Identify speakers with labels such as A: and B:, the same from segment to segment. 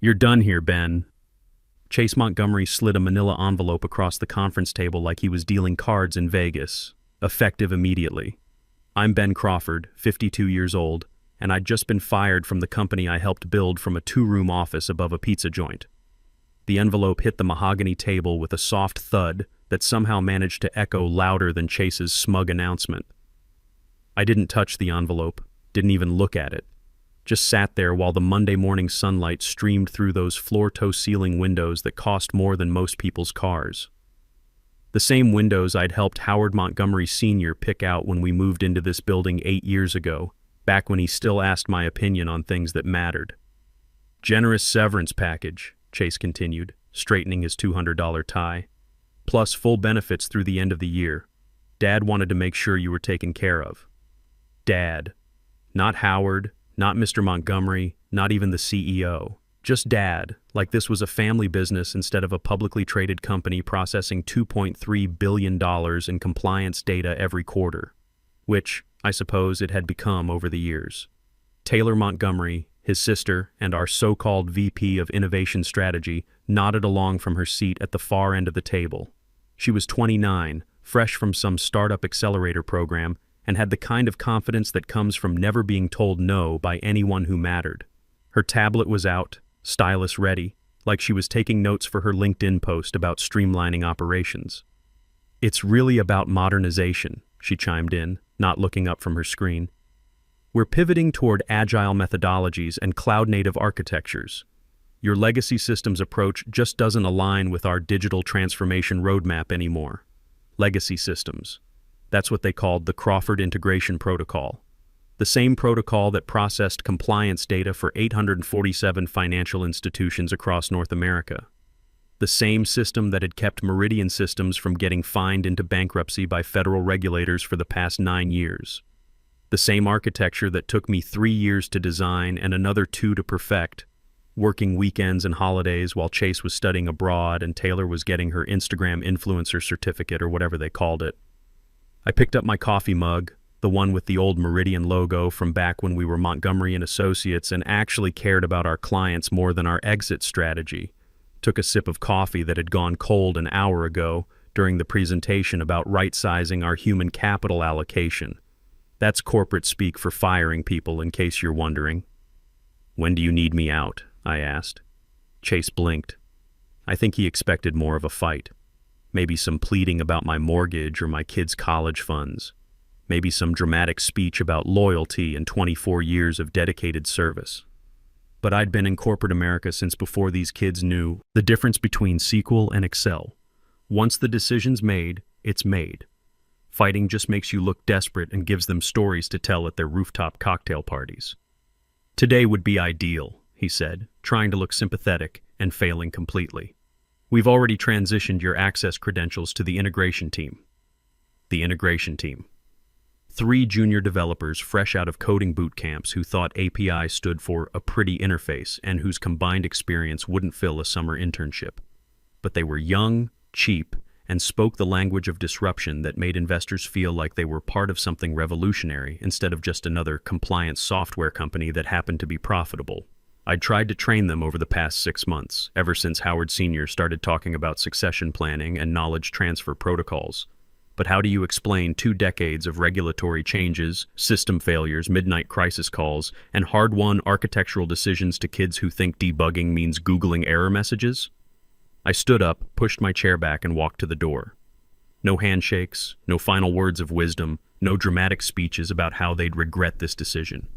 A: You're done here, Ben. Chase Montgomery slid a manila envelope across the conference table like he was dealing cards in Vegas, effective immediately. I'm Ben Crawford, 52 years old, and I'd just been fired from the company I helped build from a two-room office above a pizza joint. The envelope hit the mahogany table with a soft thud that somehow managed to echo louder than Chase's smug announcement. I didn't touch the envelope, didn't even look at it. Just sat there while the Monday morning sunlight streamed through those floor-to-ceiling windows that cost more than most people's cars. The same windows I'd helped Howard Montgomery Sr. pick out when we moved into this building 8 years ago, back when he still asked my opinion on things that mattered. Generous severance package, Chase continued, straightening his $200 tie. Plus full benefits through the end of the year. Dad wanted to make sure you were taken care of. Dad. Not Howard, not Mr. Montgomery, not even the CEO. Just Dad, like this was a family business instead of a publicly traded company processing $2.3 billion in compliance data every quarter. Which, I suppose, it had become over the years. Taylor Montgomery, his sister, and our so-called VP of Innovation Strategy nodded along from her seat at the far end of the table. She was 29, fresh from some startup accelerator program, and had the kind of confidence that comes from never being told no by anyone who mattered. Her tablet was out, stylus ready, like she was taking notes for her LinkedIn post about streamlining operations. It's really about modernization, she chimed in, not looking up from her screen. We're pivoting toward agile methodologies and cloud-native architectures. Your legacy systems approach just doesn't align with our digital transformation roadmap anymore. Legacy systems. That's what they called the Crawford Integration Protocol. The same protocol that processed compliance data for 847 financial institutions across North America. The same system that had kept Meridian Systems from getting fined into bankruptcy by federal regulators for the past 9 years. The same architecture that took me 3 years to design and another 2 to perfect, working weekends and holidays while Chase was studying abroad and Taylor was getting her Instagram influencer certificate or whatever they called it. I picked up my coffee mug, the one with the old Meridian logo from back when we were Montgomery and Associates and actually cared about our clients more than our exit strategy. Took a sip of coffee that had gone cold an hour ago during the presentation about right-sizing our human capital allocation. That's corporate speak for firing people, in case you're wondering. When do you need me out? I asked. Chase blinked. I think he expected more of a fight. Maybe some pleading about my mortgage or my kids' college funds. Maybe some dramatic speech about loyalty and 24 years of dedicated service. But I'd been in corporate America since before these kids knew the difference between SQL and Excel. Once the decision's made, it's made. Fighting just makes you look desperate and gives them stories to tell at their rooftop cocktail parties. Today would be ideal, he said, trying to look sympathetic and failing completely. We've already transitioned your access credentials to the integration team. The integration team. 3 junior developers fresh out of coding boot camps who thought API stood for a pretty interface and whose combined experience wouldn't fill a summer internship. But they were young, cheap, and spoke the language of disruption that made investors feel like they were part of something revolutionary instead of just another compliance software company that happened to be profitable. I'd tried to train them over the past 6 months, ever since Howard Sr. started talking about succession planning and knowledge transfer protocols. But how do you explain 2 decades of regulatory changes, system failures, midnight crisis calls, and hard-won architectural decisions to kids who think debugging means Googling error messages? I stood up, pushed my chair back, and walked to the door. No handshakes, no final words of wisdom, no dramatic speeches about how they'd regret this decision.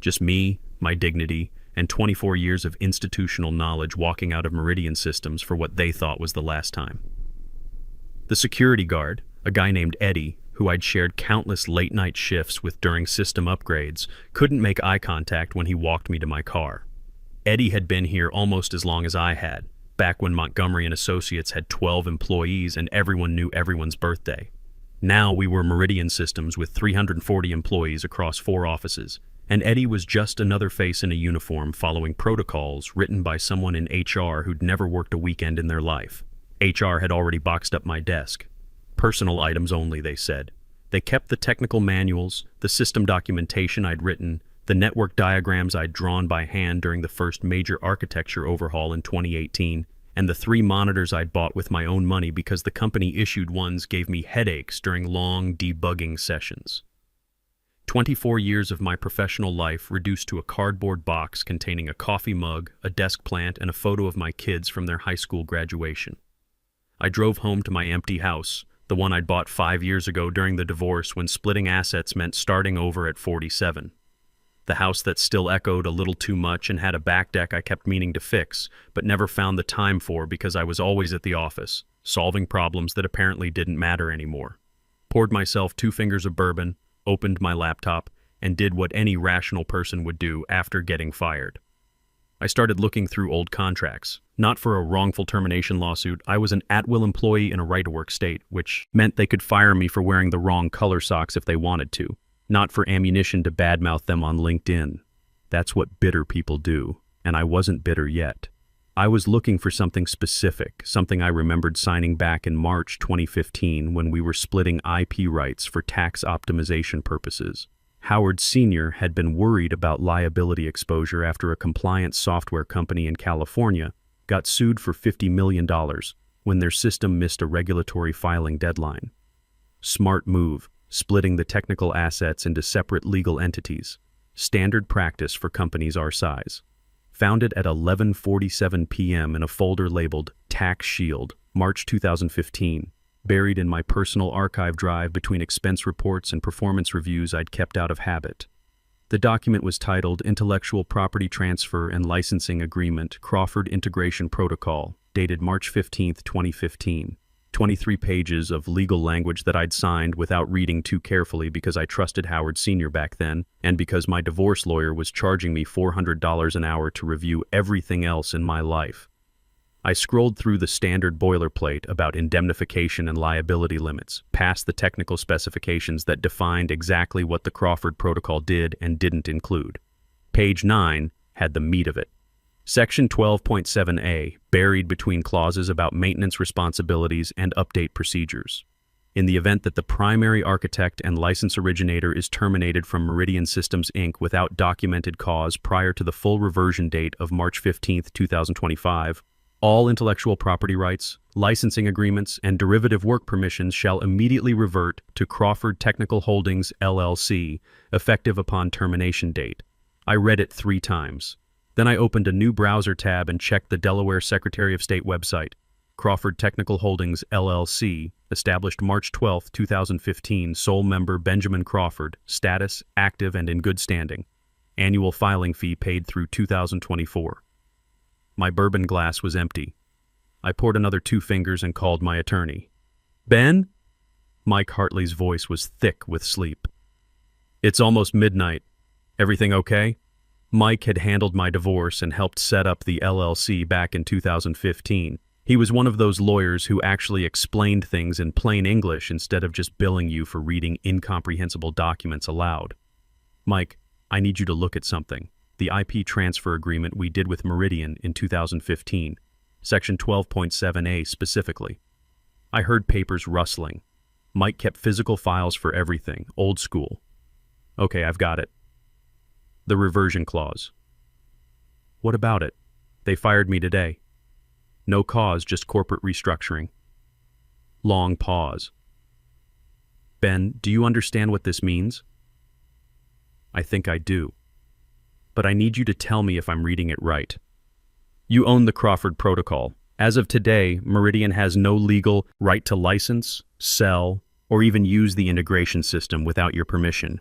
A: Just me, my dignity, and 24 years of institutional knowledge walking out of Meridian Systems for what they thought was the last time. The security guard, a guy named Eddie, who I'd shared countless late-night shifts with during system upgrades, couldn't make eye contact when he walked me to my car. Eddie had been here almost as long as I had, back when Montgomery and Associates had 12 employees and everyone knew everyone's birthday. Now we were Meridian Systems with 340 employees across 4 offices, and Eddie was just another face in a uniform following protocols written by someone in HR who'd never worked a weekend in their life. HR had already boxed up my desk. Personal items only, they said. They kept the technical manuals, the system documentation I'd written, The network diagrams I'd drawn by hand during the first major architecture overhaul in 2018, and the 3 monitors I'd bought with my own money because the company-issued ones gave me headaches during long debugging sessions. 24 years of my professional life reduced to a cardboard box containing a coffee mug, a desk plant, and a photo of my kids from their high school graduation. I drove home to my empty house, the one I'd bought 5 years ago during the divorce when splitting assets meant starting over at 47. The house that still echoed a little too much and had a back deck I kept meaning to fix, but never found the time for because I was always at the office, solving problems that apparently didn't matter anymore. Poured myself 2 fingers of bourbon, opened my laptop, and did what any rational person would do after getting fired. I started looking through old contracts. Not for a wrongful termination lawsuit. I was an at-will employee in a right-to-work state, which meant they could fire me for wearing the wrong color socks if they wanted to. Not for ammunition to badmouth them on LinkedIn. That's what bitter people do, and I wasn't bitter yet. I was looking for something specific, something I remembered signing back in March 2015 when we were splitting IP rights for tax optimization purposes. Howard Sr. had been worried about liability exposure after a compliance software company in California got sued for $50 million when their system missed a regulatory filing deadline. Smart move, splitting the technical assets into separate legal entities. Standard practice for companies our size. Found it at 11:47 p.m. in a folder labeled Tax Shield, March 2015, buried in my personal archive drive between expense reports and performance reviews I'd kept out of habit. The document was titled Intellectual Property Transfer and Licensing Agreement, Crawford Integration Protocol, dated March 15, 2015. 23 pages of legal language that I'd signed without reading too carefully because I trusted Howard Sr. back then, and because my divorce lawyer was charging me $400 an hour to review everything else in my life. I scrolled through the standard boilerplate about indemnification and liability limits, past the technical specifications that defined exactly what the Crawford Protocol did and didn't include. Page 9 had the meat of it. Section 12.7a, buried between clauses about maintenance responsibilities and update procedures. In the event that the primary architect and license originator is terminated from Meridian Systems Inc. without documented cause prior to the full reversion date of March 15, 2025, all intellectual property rights, licensing agreements, and derivative work permissions shall immediately revert to Crawford Technical Holdings, LLC, effective upon termination date. I read it 3 times. Then I opened a new browser tab and checked the Delaware Secretary of State website. Crawford Technical Holdings, LLC, established March 12, 2015, sole member Benjamin Crawford, status, active and in good standing. Annual filing fee paid through 2024. My bourbon glass was empty. I poured another 2 fingers and called my attorney. Ben? Mike Hartley's voice was thick with sleep. It's almost midnight. Everything okay? Mike had handled my divorce and helped set up the LLC back in 2015. He was one of those lawyers who actually explained things in plain English instead of just billing you for reading incomprehensible documents aloud. Mike, I need you to look at something. The IP transfer agreement we did with Meridian in 2015, Section 12.7a specifically. I heard papers rustling. Mike kept physical files for everything, old school. Okay, I've got it. The reversion clause. What about it? They fired me today. No cause, just corporate restructuring. Long pause. Ben, do you understand what this means? I think I do. But I need you to tell me if I'm reading it right. You own the Crawford Protocol. As of today, Meridian has no legal right to license, sell, or even use the integration system without your permission.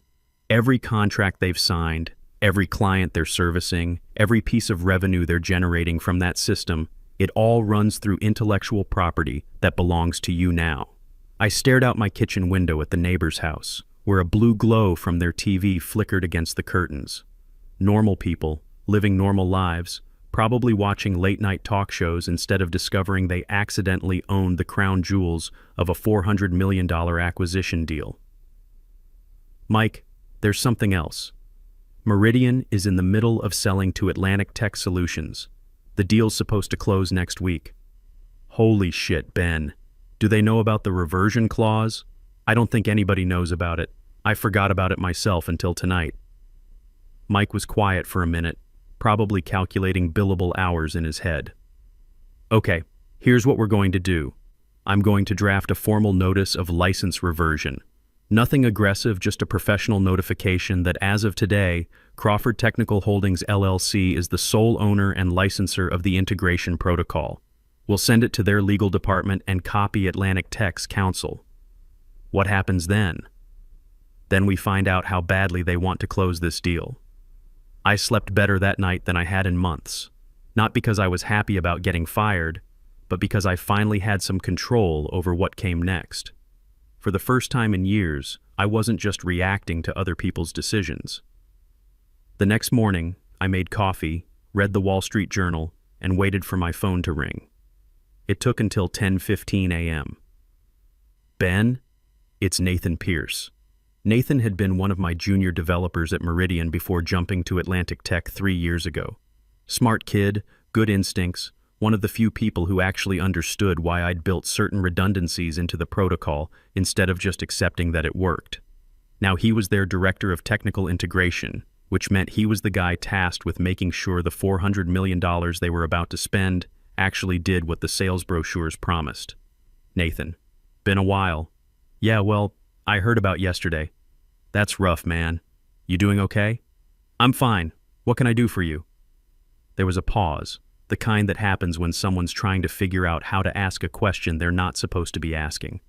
A: Every contract they've signed, every client they're servicing, every piece of revenue they're generating from that system, it all runs through intellectual property that belongs to you now. I stared out my kitchen window at the neighbor's house, where a blue glow from their TV flickered against the curtains. Normal people, living normal lives, probably watching late-night talk shows instead of discovering they accidentally owned the crown jewels of a $400 million acquisition deal. Mike, there's something else. Meridian is in the middle of selling to Atlantic Tech Solutions. The deal's supposed to close next week. Holy shit, Ben. Do they know about the reversion clause? I don't think anybody knows about it. I forgot about it myself until tonight. Mike was quiet for a minute, probably calculating billable hours in his head. Okay, here's what we're going to do. I'm going to draft a formal notice of license reversion. Nothing aggressive, just a professional notification that as of today, Crawford Technical Holdings LLC is the sole owner and licenser of the integration protocol. We'll send it to their legal department and copy Atlantic Tech's counsel. What happens then? Then we find out how badly they want to close this deal. I slept better that night than I had in months. Not because I was happy about getting fired, but because I finally had some control over what came next. For the first time in years, I wasn't just reacting to other people's decisions. The next morning, I made coffee, read the Wall Street Journal, and waited for my phone to ring. It took until 10:15 a.m. Ben, it's Nathan Pierce. Nathan had been one of my junior developers at Meridian before jumping to Atlantic Tech 3 years ago. Smart kid, good instincts, one of the few people who actually understood why I'd built certain redundancies into the protocol instead of just accepting that it worked. Now he was their director of technical integration, which meant he was the guy tasked with making sure the $400 million they were about to spend actually did what the sales brochures promised. Nathan: been a while. Yeah, well, I heard about yesterday. That's rough, man. You doing okay? I'm fine. What can I do for you? There was a pause, the kind that happens when someone's trying to figure out how to ask a question they're not supposed to be asking.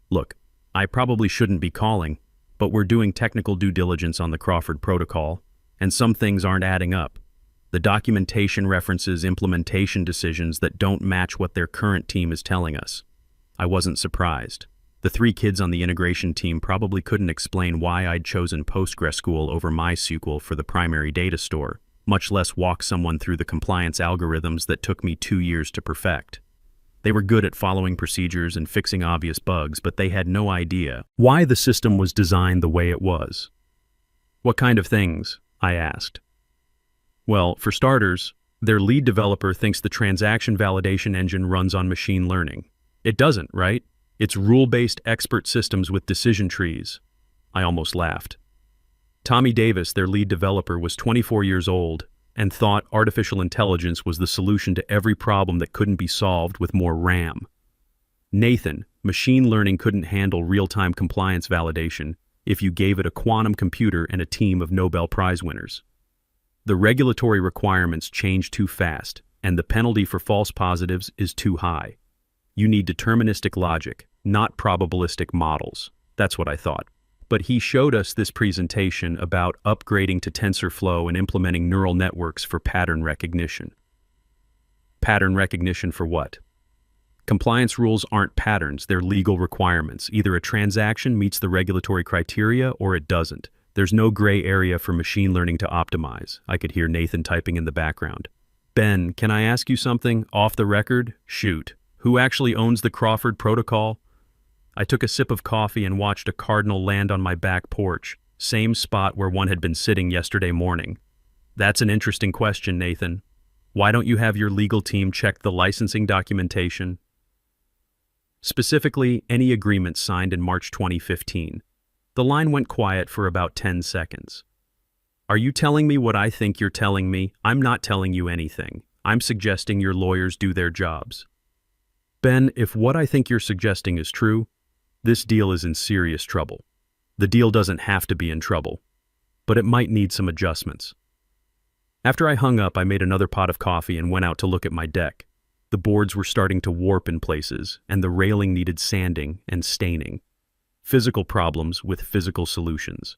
A: Look, I probably shouldn't be calling, but we're doing technical due diligence on the Crawford protocol, and some things aren't adding up. The documentation references implementation decisions that don't match what their current team is telling us. I wasn't surprised. The 3 kids on the integration team probably couldn't explain why I'd chosen PostgreSQL over MySQL for the primary data store, much less walk someone through the compliance algorithms that took me 2 years to perfect. They were good at following procedures and fixing obvious bugs, but they had no idea why the system was designed the way it was. What kind of things? I asked. Well, for starters, their lead developer thinks the transaction validation engine runs on machine learning. It doesn't, right? It's rule-based expert systems with decision trees. I almost laughed. Tommy Davis, their lead developer, was 24 years old and thought artificial intelligence was the solution to every problem that couldn't be solved with more RAM. Nathan, machine learning couldn't handle real-time compliance validation if you gave it a quantum computer and a team of Nobel Prize winners. The regulatory requirements change too fast, and the penalty for false positives is too high. You need deterministic logic, not probabilistic models. That's what I thought. But he showed us this presentation about upgrading to TensorFlow and implementing neural networks for pattern recognition. Pattern recognition for what? Compliance rules aren't patterns, they're legal requirements. Either a transaction meets the regulatory criteria or it doesn't. There's no gray area for machine learning to optimize. I could hear Nathan typing in the background. Ben, can I ask you something off the record? Shoot. Who actually owns the Crawford protocol? I took a sip of coffee and watched a cardinal land on my back porch, same spot where one had been sitting yesterday morning. That's an interesting question, Nathan. Why don't you have your legal team check the licensing documentation? Specifically, any agreement signed in March 2015. The line went quiet for about 10 seconds. Are you telling me what I think you're telling me? I'm not telling you anything. I'm suggesting your lawyers do their jobs. Ben, if what I think you're suggesting is true, this deal is in serious trouble. The deal doesn't have to be in trouble, but it might need some adjustments. After I hung up, I made another pot of coffee and went out to look at my deck. The boards were starting to warp in places, and the railing needed sanding and staining. Physical problems with physical solutions.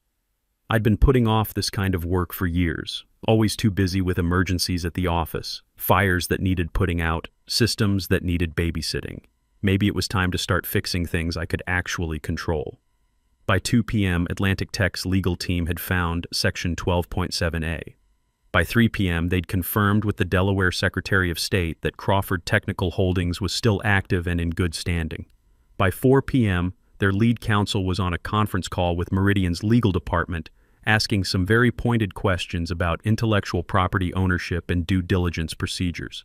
A: I'd been putting off this kind of work for years, always too busy with emergencies at the office, fires that needed putting out, systems that needed babysitting. Maybe it was time to start fixing things I could actually control. By 2 p.m., Atlantic Tech's legal team had found Section 12.7a. By 3 p.m., they'd confirmed with the Delaware Secretary of State that Crawford Technical Holdings was still active and in good standing. By 4 p.m., their lead counsel was on a conference call with Meridian's legal department, asking some very pointed questions about intellectual property ownership and due diligence procedures.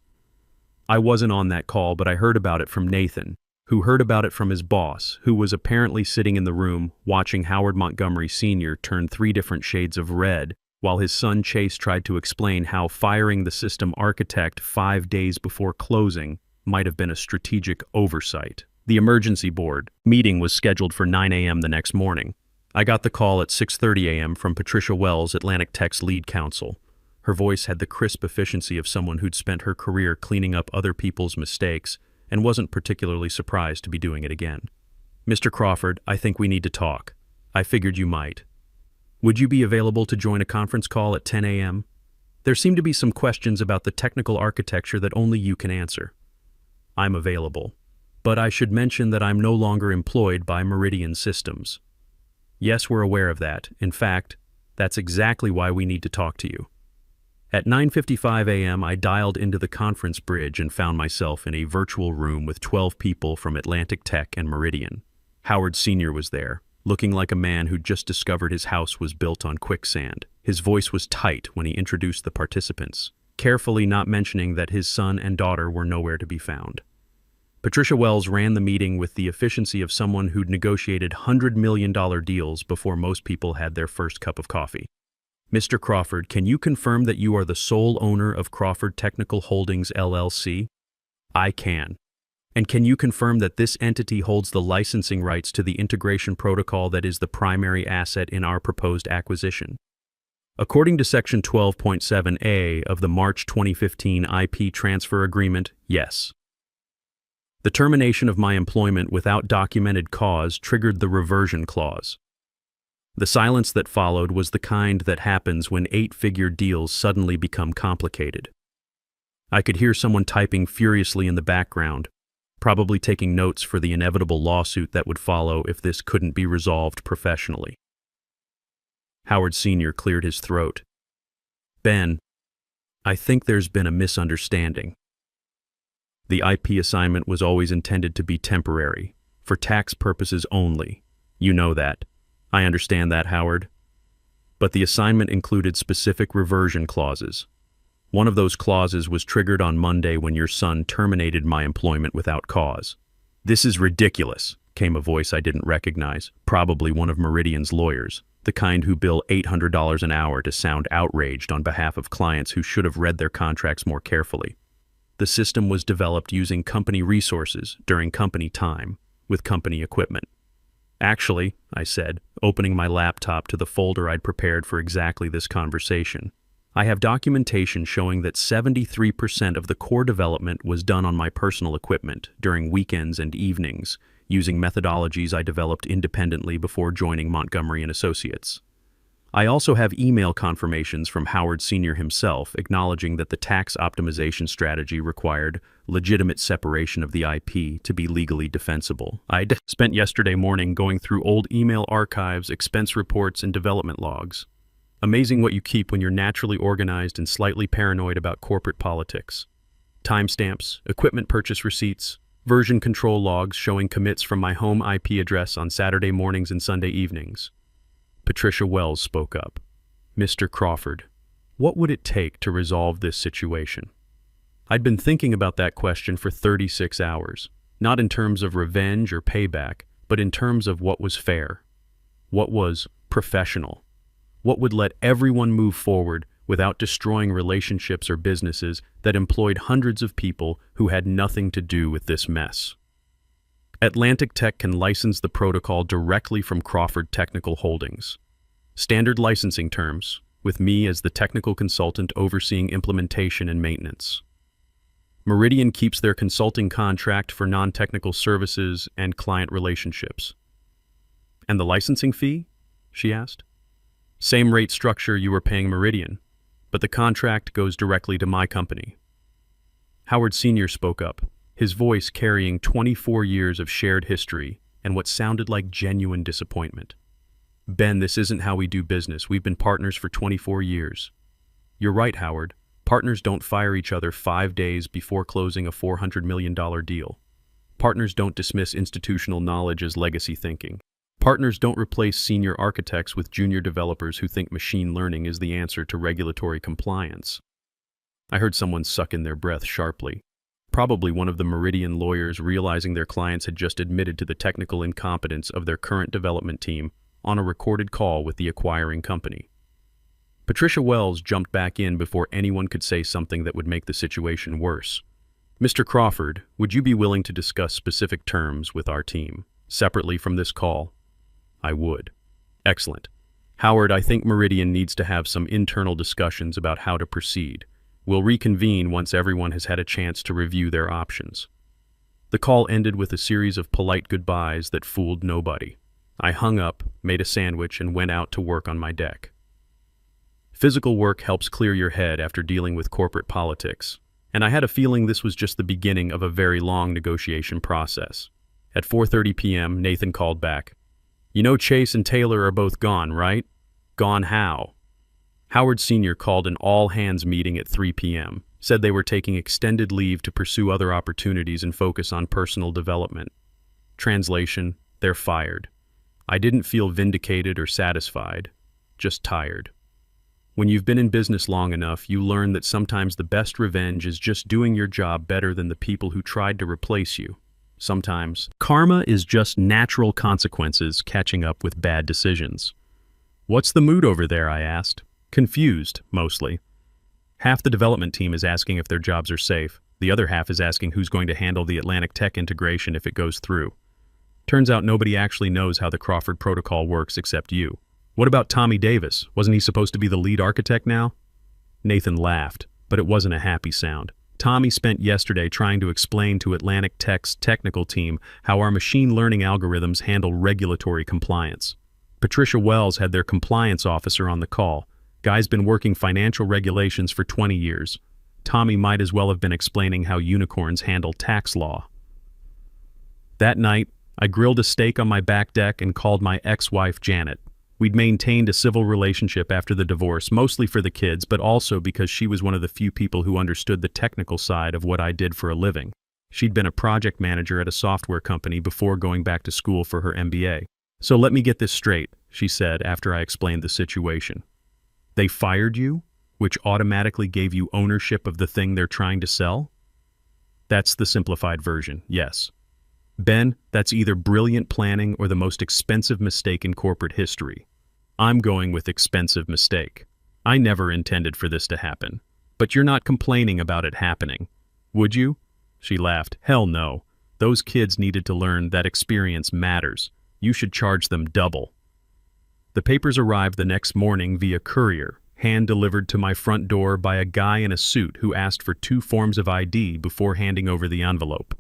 A: I wasn't on that call, but I heard about it from Nathan, who heard about it from his boss, who was apparently sitting in the room watching Howard Montgomery Sr. turn 3 different shades of red while his son Chase tried to explain how firing the system architect 5 days before closing might have been a strategic oversight. The emergency board meeting was scheduled for 9 a.m. the next morning. I got the call at 6:30 a.m. from Patricia Wells, Atlantic Tech's lead counsel. Her voice had the crisp efficiency of someone who'd spent her career cleaning up other people's mistakes and wasn't particularly surprised to be doing it again. "Mr. Crawford, I think we need to talk. I figured you might. Would you be available to join a conference call at 10 a.m.? There seem to be some questions about the technical architecture that only you can answer." "I'm available. But I should mention that I'm no longer employed by Meridian Systems." "Yes, we're aware of that. In fact, that's exactly why we need to talk to you." At 9:55 a.m., I dialed into the conference bridge and found myself in a virtual room with 12 people from Atlantic Tech and Meridian. Howard Sr. was there, looking like a man who'd just discovered his house was built on quicksand. His voice was tight when he introduced the participants, carefully not mentioning that his son and daughter were nowhere to be found. Patricia Wells ran the meeting with the efficiency of someone who'd negotiated $100 million deals before most people had their first cup of coffee. "Mr. Crawford, can you confirm that you are the sole owner of Crawford Technical Holdings, LLC? "I can. "And can you confirm that this entity holds the licensing rights to the integration protocol that is the primary asset in our proposed acquisition?" According to Section 12.7a of the March 2015 IP Transfer Agreement, yes. The termination of my employment without documented cause triggered the reversion clause. The silence that followed was the kind that happens when 8-figure deals suddenly become complicated. I could hear someone typing furiously in the background, probably taking notes for the inevitable lawsuit that would follow if this couldn't be resolved professionally. Howard Sr. cleared his throat. "Ben, I think there's been a misunderstanding. The IP assignment was always intended to be temporary, for tax purposes only. You know that. I understand that, Howard. But the assignment included specific reversion clauses. One of those clauses was triggered on Monday when your son terminated my employment without cause." "This is ridiculous," came a voice I didn't recognize, probably one of Meridian's lawyers, the kind who bill $800 an hour to sound outraged on behalf of clients who should have read their contracts more carefully. The system was developed using company resources during company time, with company equipment. "Actually," I said, opening my laptop to the folder I'd prepared for exactly this conversation, "I have documentation showing that 73% of the core development was done on my personal equipment during weekends and evenings, using methodologies I developed independently before joining Montgomery & Associates. I also have email confirmations from Howard Sr. himself acknowledging that the tax optimization strategy required legitimate separation of the IP to be legally defensible. I'd spent yesterday morning going through old email archives, expense reports, and development logs. Amazing what you keep when you're naturally organized and slightly paranoid about corporate politics. Timestamps, equipment purchase receipts, version control logs showing commits from my home IP address on Saturday mornings and Sunday evenings." Patricia Wells spoke up. "Mr. Crawford, what would it take to resolve this situation?" I'd been thinking about that question for 36 hours, not in terms of revenge or payback, but in terms of what was fair, what was professional, what would let everyone move forward without destroying relationships or businesses that employed hundreds of people who had nothing to do with this mess. Atlantic Tech can license the protocol directly from Crawford Technical Holdings. Standard licensing terms, with me as the technical consultant overseeing implementation and maintenance. Meridian keeps their consulting contract for non-technical services and client relationships. "And the licensing fee?" she asked. "Same rate structure you were paying Meridian, but the contract goes directly to my company." Howard Sr. spoke up, his voice carrying 24 years of shared history and what sounded like genuine disappointment. "Ben, this isn't how we do business. We've been partners for 24 years. "You're right, Howard. Partners don't fire each other 5 days before closing a $400 million deal. Partners don't dismiss institutional knowledge as legacy thinking. Partners don't replace senior architects with junior developers who think machine learning is the answer to regulatory compliance." I heard someone suck in their breath sharply. Probably one of the Meridian lawyers realizing their clients had just admitted to the technical incompetence of their current development team on a recorded call with the acquiring company. Patricia Wells jumped back in before anyone could say something that would make the situation worse. Mr. Crawford, would you be willing to discuss specific terms with our team, separately from this call? I would. Excellent. Howard, I think Meridian needs to have some internal discussions about how to proceed. We'll reconvene once everyone has had a chance to review their options. The call ended with a series of polite goodbyes that fooled nobody. I hung up, made a sandwich, and went out to work on my deck. Physical work helps clear your head after dealing with corporate politics, and I had a feeling this was just the beginning of a very long negotiation process. At 4:30 p.m., Nathan called back. You know Chase and Taylor are both gone, right? Gone how? Howard Sr. called an all-hands meeting at 3 p.m., said they were taking extended leave to pursue other opportunities and focus on personal development. Translation, they're fired. I didn't feel vindicated or satisfied, just tired. When you've been in business long enough, you learn that sometimes the best revenge is just doing your job better than the people who tried to replace you. Sometimes, karma is just natural consequences catching up with bad decisions. What's the mood over there, I asked. Confused, mostly. Half the development team is asking if their jobs are safe. The other half is asking who's going to handle the Atlantic Tech integration if it goes through. Turns out nobody actually knows how the Crawford Protocol works except you. What about Tommy Davis? Wasn't he supposed to be the lead architect now? Nathan laughed, but it wasn't a happy sound. Tommy spent yesterday trying to explain to Atlantic Tech's technical team how our machine learning algorithms handle regulatory compliance. Patricia Wells had their compliance officer on the call. Guy's been working financial regulations for 20 years. Tommy might as well have been explaining how unicorns handle tax law. That night, I grilled a steak on my back deck and called my ex-wife Janet. We'd maintained a civil relationship after the divorce, mostly for the kids, but also because she was one of the few people who understood the technical side of what I did for a living. She'd been a project manager at a software company before going back to school for her MBA. So let me get this straight, she said after I explained the situation. They fired you, which automatically gave you ownership of the thing they're trying to sell? That's the simplified version, yes. Ben, that's either brilliant planning or the most expensive mistake in corporate history. I'm going with expensive mistake. I never intended for this to happen. But you're not complaining about it happening. Would you? She laughed. Hell no. Those kids needed to learn that experience matters. You should charge them double. The papers arrived the next morning via courier, hand-delivered to my front door by a guy in a suit who asked for 2 forms of ID before handing over the envelope.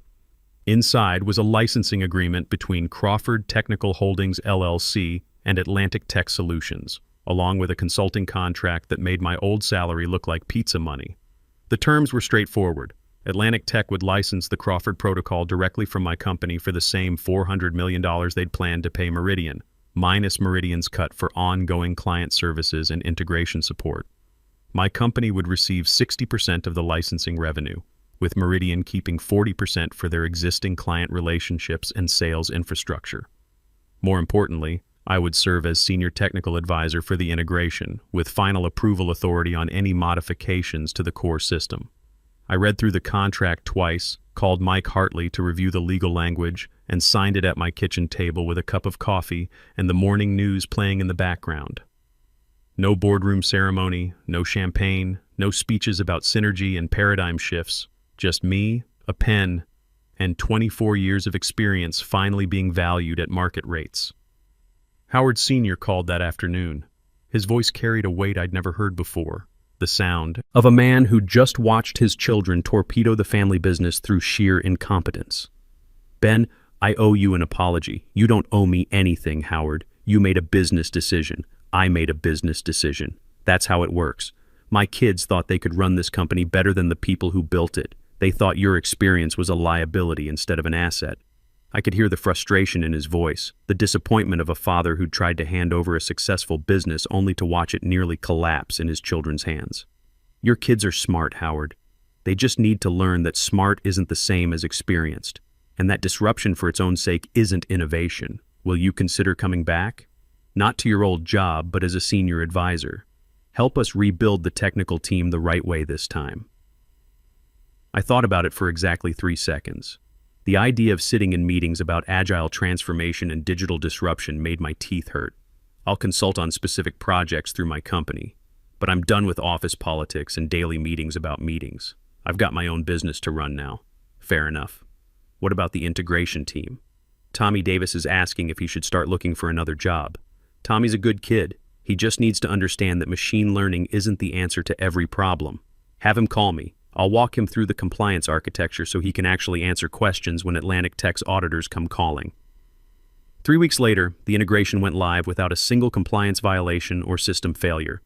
A: Inside was a licensing agreement between Crawford Technical Holdings LLC and Atlantic Tech Solutions, along with a consulting contract that made my old salary look like pizza money. The terms were straightforward. Atlantic Tech would license the Crawford Protocol directly from my company for the same $400 million they'd planned to pay Meridian, minus Meridian's cut for ongoing client services and integration support. My company would receive 60% of the licensing revenue, with Meridian keeping 40% for their existing client relationships and sales infrastructure. More importantly, I would serve as senior technical advisor for the integration, with final approval authority on any modifications to the core system. I read through the contract twice, called Mike Hartley to review the legal language, and signed it at my kitchen table with a cup of coffee and the morning news playing in the background. No boardroom ceremony, no champagne, no speeches about synergy and paradigm shifts. Just me, a pen, and 24 years of experience finally being valued at market rates. Howard Sr. called that afternoon. His voice carried a weight I'd never heard before, the sound of a man who just watched his children torpedo the family business through sheer incompetence. Ben, I owe you an apology. You don't owe me anything, Howard. You made a business decision. I made a business decision. That's how it works. My kids thought they could run this company better than the people who built it. They thought your experience was a liability instead of an asset. I could hear the frustration in his voice, the disappointment of a father who'd tried to hand over a successful business only to watch it nearly collapse in his children's hands. Your kids are smart, Howard. They just need to learn that smart isn't the same as experienced, and that disruption for its own sake isn't innovation. Will you consider coming back? Not to your old job, but as a senior advisor. Help us rebuild the technical team the right way this time. I thought about it for exactly 3 seconds. The idea of sitting in meetings about agile transformation and digital disruption made my teeth hurt. I'll consult on specific projects through my company. But I'm done with office politics and daily meetings about meetings. I've got my own business to run now. Fair enough. What about the integration team? Tommy Davis is asking if he should start looking for another job. Tommy's a good kid. He just needs to understand that machine learning isn't the answer to every problem. Have him call me. I'll walk him through the compliance architecture so he can actually answer questions when Atlantic Tech's auditors come calling. 3 weeks later, the integration went live without a single compliance violation or system failure.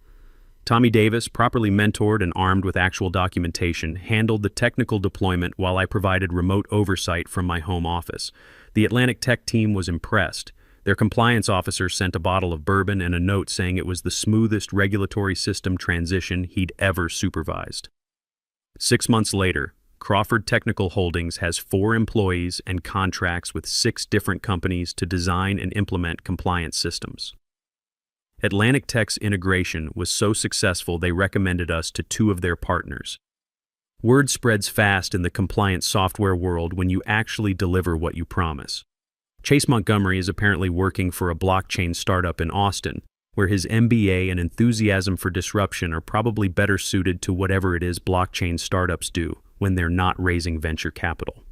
A: Tommy Davis, properly mentored and armed with actual documentation, handled the technical deployment while I provided remote oversight from my home office. The Atlantic Tech team was impressed. Their compliance officer sent a bottle of bourbon and a note saying it was the smoothest regulatory system transition he'd ever supervised. 6 months later, Crawford Technical Holdings has 4 employees and contracts with 6 different companies to design and implement compliance systems. Atlantic Tech's integration was so successful they recommended us to 2 of their partners. Word spreads fast in the compliance software world when you actually deliver what you promise. Chase Montgomery is apparently working for a blockchain startup in Austin, where his MBA and enthusiasm for disruption are probably better suited to whatever it is blockchain startups do when they're not raising venture capital.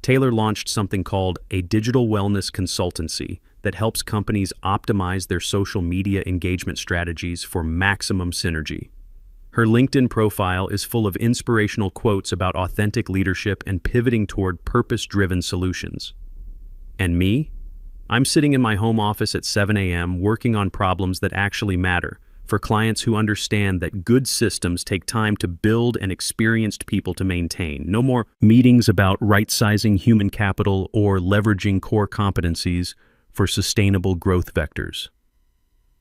A: Taylor launched something called a digital wellness consultancy that helps companies optimize their social media engagement strategies for maximum synergy. Her LinkedIn profile is full of inspirational quotes about authentic leadership and pivoting toward purpose-driven solutions. And me? I'm sitting in my home office at 7 a.m. working on problems that actually matter for clients who understand that good systems take time to build and experienced people to maintain. No more meetings about right-sizing human capital or leveraging core competencies for sustainable growth vectors.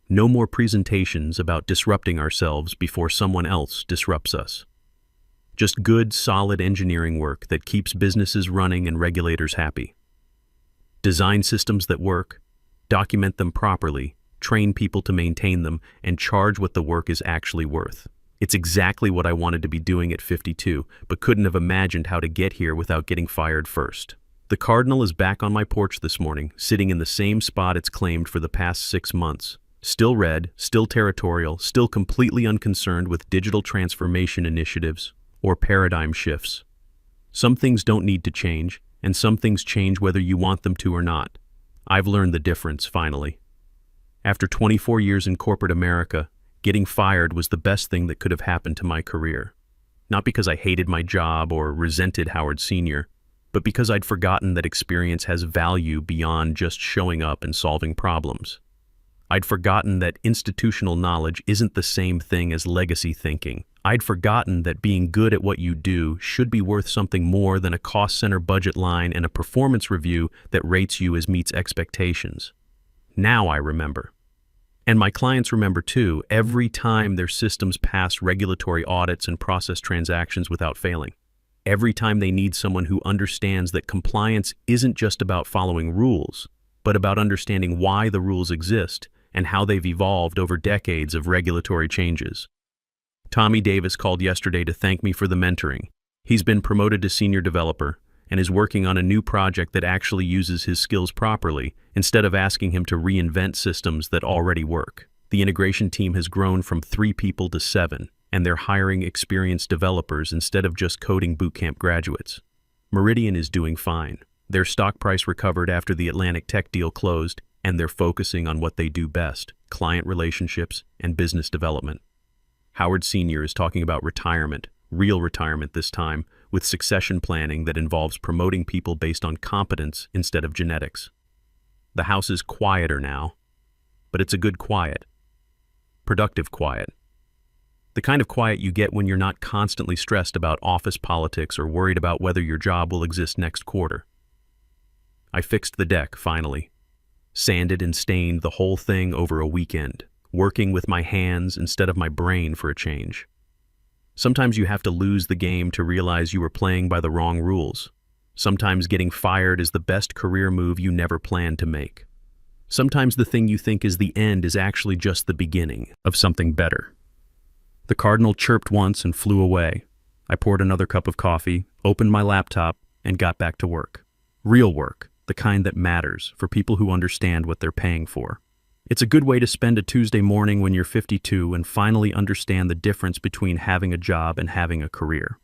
A: No more presentations about disrupting ourselves before someone else disrupts us. Just good, solid engineering work that keeps businesses running and regulators happy. Design systems that work, document them properly, train people to maintain them, and charge what the work is actually worth. It's exactly what I wanted to be doing at 52, but couldn't have imagined how to get here without getting fired first. The Cardinal is back on my porch this morning, sitting in the same spot it's claimed for the past 6 months. Still red, still territorial, still completely unconcerned with digital transformation initiatives or paradigm shifts. Some things don't need to change, and some things change whether you want them to or not. I've learned the difference, finally. After 24 years in corporate America, getting fired was the best thing that could have happened to my career. Not because I hated my job or resented Howard Sr., but because I'd forgotten that experience has value beyond just showing up and solving problems. I'd forgotten that institutional knowledge isn't the same thing as legacy thinking. I'd forgotten that being good at what you do should be worth something more than a cost center budget line and a performance review that rates you as meets expectations. Now I remember. And my clients remember too, every time their systems pass regulatory audits and process transactions without failing. Every time they need someone who understands that compliance isn't just about following rules, but about understanding why the rules exist and how they've evolved over decades of regulatory changes. Tommy Davis called yesterday to thank me for the mentoring. He's been promoted to senior developer and is working on a new project that actually uses his skills properly instead of asking him to reinvent systems that already work. The integration team has grown from 3 people to 7, and they're hiring experienced developers instead of just coding bootcamp graduates. Meridian is doing fine. Their stock price recovered after the Atlantic Tech deal closed, and they're focusing on what they do best, client relationships and business development. Howard Sr. is talking about retirement, real retirement this time, with succession planning that involves promoting people based on competence instead of genetics. The house is quieter now, but it's a good quiet. Productive quiet. The kind of quiet you get when you're not constantly stressed about office politics or worried about whether your job will exist next quarter. I fixed the deck, finally. Sanded and stained the whole thing over a weekend, working with my hands instead of my brain for a change. Sometimes you have to lose the game to realize you were playing by the wrong rules. Sometimes getting fired is the best career move you never planned to make. Sometimes the thing you think is the end is actually just the beginning of something better. The Cardinal chirped once and flew away. I poured another cup of coffee, opened my laptop, and got back to work. Real work, the kind that matters for people who understand what they're paying for. It's a good way to spend a Tuesday morning when you're 52 and finally understand the difference between having a job and having a career.